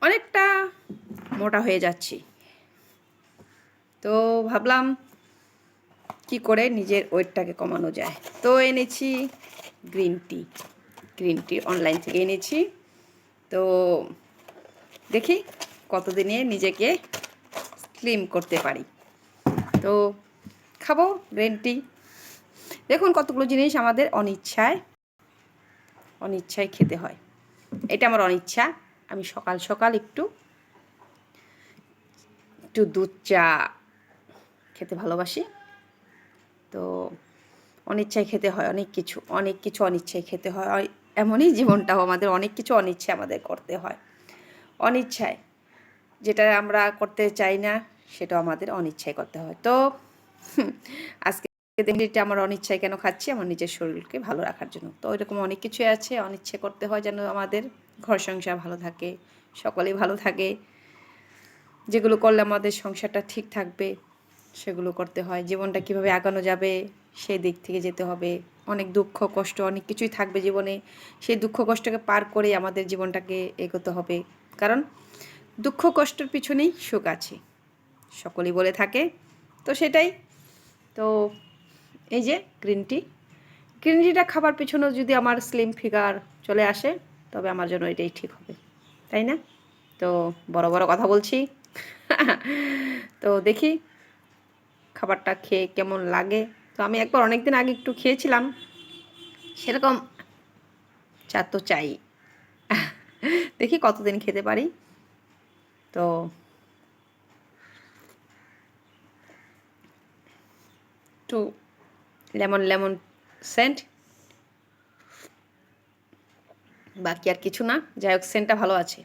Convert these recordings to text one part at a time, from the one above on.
অনেকটা মোটা হয়ে যাচ্ছি। তো ভাবলাম কি করে নিজের ওয়েটটাকে কমানো যায়। তো এনেছি গ্রিন টি অনলাইন থেকে এনেছি। তো দেখি কতদিনে নিজেকে স্লিম করতে পারি। তো খাবো গ্রিন টি। দেখুন কতগুলো জিনিস আমাদের অনিচ্ছায় খেতে হয়। এটা আমার অনিচ্ছা। আমি সকাল সকাল একটু দুধ চা খেতে ভালোবাসি। তো অনিচ্ছায় খেতে হয় অনেক কিছু অনিচ্ছায় খেতে হয়। এমনই জীবনটাও আমাদের, অনেক কিছু অনিচ্ছায় আমাদের করতে হয়। অনিচ্ছায় যেটা আমরা করতে চাই না সেটাও আমাদের অনিচ্ছায় করতে হয়। তো আজকে এটা আমার অনিচ্ছায় কেন খাচ্ছি? আমার নিজের শরীরকে ভালো রাখার জন্য। তো এরকম অনেক কিছুই আছে অনিচ্ছে করতে হয় যেন আমাদের ঘর সংসার ভালো থাকে, সকলেই ভালো থাকে। যেগুলো করলে আমাদের সংসারটা ঠিক থাকবে সেগুলো করতে হয়। জীবনটা কীভাবে আগানো যাবে সেই দিক থেকে যেতে হবে। অনেক দুঃখ কষ্ট অনেক কিছুই থাকবে জীবনে। সেই দুঃখ কষ্টকে পার করে আমাদের জীবনটাকে এগোতে হবে। কারণ দুঃখ কষ্টের পিছনেই সুখ আছে, সকলেই বলে থাকে। তো সেটাই। তো এই যে গ্রিন টিটা খাবার পিছনেও যদি আমার স্লিম ফিগার চলে আসে তবে আমার জন্য এটাই ঠিক হবে, তাই না? তো বড় বড় কথা বলছি। তো দেখি খাবারটা খেয়ে কেমন লাগে। তো আমি একবার অনেক দিন আগে একটু খেয়েছিলাম, সেরকম চা তো চাই। দেখি কতদিন খেতে পারি। তো একটু লেমন সেন্ট, বাকি আর কিছু না। যাই হোক সেন্টটা ভালো আছে,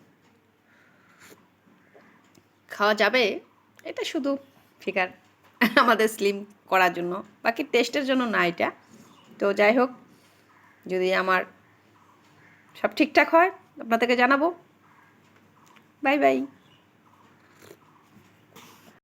খাওয়া যাবে। এটা শুধু ফিগার আমাদের স্লিম করার জন্য, বাকি টেস্টের জন্য না এটা। তো যাই হোক, যদি আমার সব ঠিকঠাক হয় আপনাদেরকে জানাবো। Bye bye.